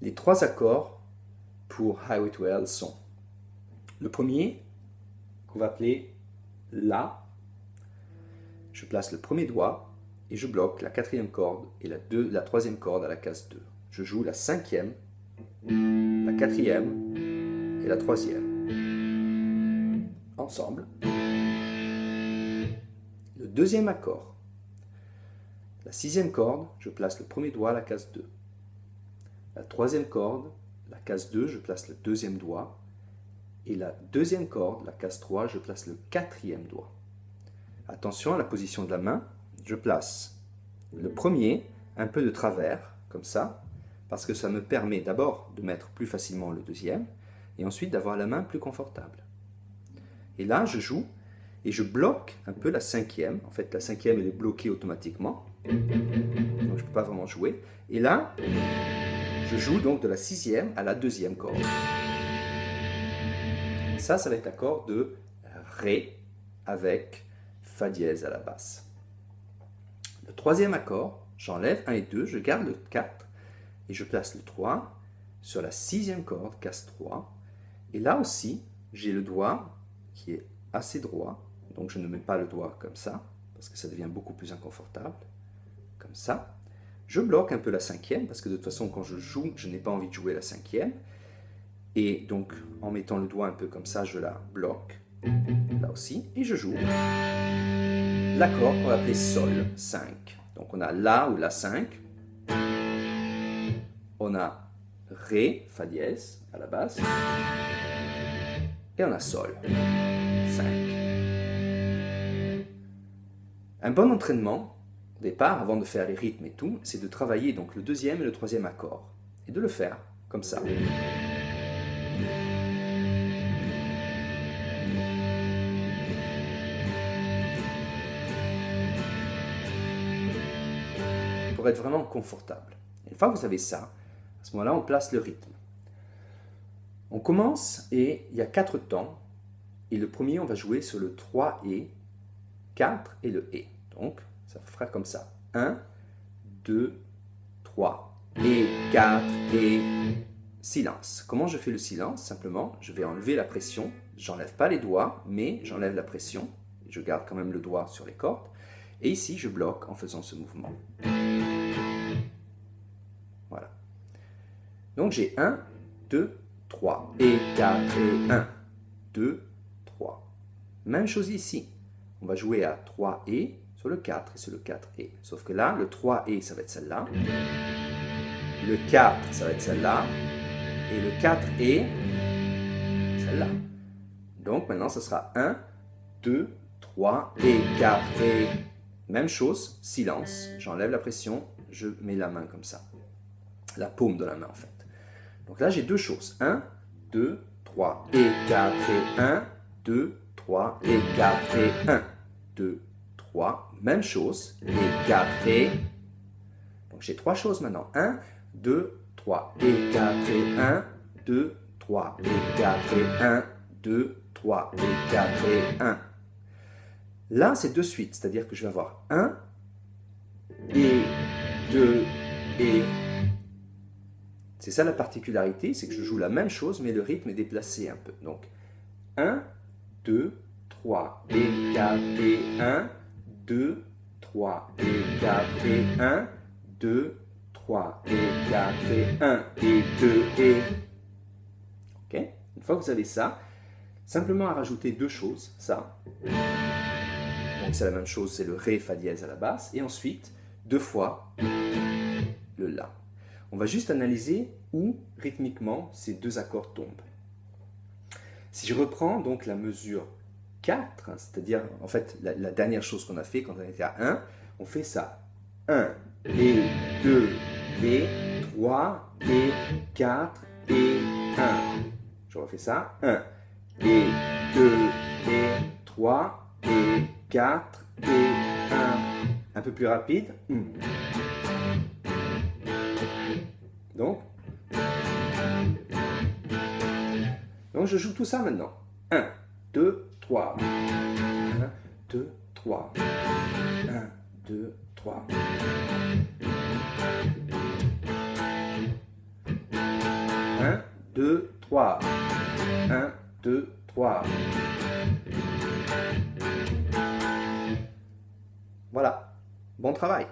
Les trois accords pour Highway to Hell sont le premier, qu'on va appeler La. Je place le premier doigt et je bloque la quatrième corde et la troisième corde à la case 2. Je joue la cinquième, la quatrième et la troisième. Ensemble. Le deuxième accord. La sixième corde, je place le premier doigt à la case 2. La troisième corde, la case 2, je place le deuxième doigt. Et la deuxième corde, la case 3, je place le quatrième doigt. Attention à la position de la main. Je place le premier un peu de travers, comme ça, parce que ça me permet d'abord de mettre plus facilement le deuxième, et ensuite d'avoir la main plus confortable. Et là, je joue, et je bloque un peu la cinquième. En fait, la cinquième, elle est bloquée automatiquement. Donc, je ne peux pas vraiment jouer. Et là, je joue donc de la sixième à la deuxième corde. Ça va être l'accord de Ré avec Fa dièse à la basse. Le troisième accord, j'enlève 1 et 2, je garde le 4 et je place le 3 sur la sixième corde, case 3. Et là aussi, j'ai le doigt qui est assez droit, donc je ne mets pas le doigt comme ça, parce que ça devient beaucoup plus inconfortable, comme ça. Je bloque un peu la cinquième, parce que de toute façon, quand je joue, je n'ai pas envie de jouer la cinquième. Et donc, en mettant le doigt un peu comme ça, je la bloque, là aussi, et je joue l'accord qu'on va appeler Sol, 5. Donc on a La ou La 5, on a Ré, Fa dièse à la basse, et on a Sol, 5. Un bon entraînement, au départ, avant de faire les rythmes et tout, c'est de travailler donc le deuxième et le troisième accord, et de le faire comme ça. Pour être vraiment confortable. Une fois que vous avez ça, à ce moment-là, on place le rythme. On commence et il y a 4 temps. Et le premier, on va jouer sur le 3 et 4 et le et. Donc, ça fera comme ça. 1, 2, 3. Et 4 et silence. Comment je fais le silence? Simplement, je vais enlever la pression. J'enlève pas les doigts, mais j'enlève la pression. Je garde quand même le doigt sur les cordes. Et ici, je bloque en faisant ce mouvement. Voilà. Donc j'ai 1, 2, 3 et 4 et 1, 2, 3. Même chose ici. On va jouer à 3 et sur le 4 et sur le 4 et. Sauf que là, le 3 et, ça va être celle-là. Le 4, ça va être celle-là. Et le 4 et, celle-là. Donc maintenant, ce sera 1, 2, 3 et 4 et. Même chose, silence. J'enlève la pression, je mets la main comme ça. La paume de la main en fait. Donc là j'ai deux choses. 1, 2, 3 et 4 et 1, 2, 3 et 4 et 1, 2, 3. Même chose. Et 4 et. Donc j'ai 3 choses maintenant. 1, 2, 3 et 4 et 1, 2, 3 et 4 et 1, 2, 3 et 4 et 1. Là c'est de suite. C'est-à-dire que je vais avoir 1 et 2 et. C'est ça la particularité, c'est que je joue la même chose, mais le rythme est déplacé un peu. Donc, 1, 2, 3 et 4 et 1, 2, 3 et 4 et 1, 2, 3 et 4 et 1 et 2 et... Ok? Une fois que vous avez ça, simplement à rajouter deux choses, ça. Donc c'est la même chose, c'est le Ré, Fa dièse à la basse, et ensuite, 2 fois le La. On va juste analyser où, rythmiquement, ces deux accords tombent. Si je reprends donc la mesure 4, c'est-à-dire, en fait, la dernière chose qu'on a fait quand on était à 1, on fait ça. 1 et 2 et 3 et 4 et 1. Je refais ça. 1 et 2 et 3 et 4 et 1. Un peu plus rapide. Donc je joue tout ça maintenant. 1, 2, 3. 1, 2, 3. 1, 2, 3. 2, 3. 1, 2, 3. Voilà. Bon travail.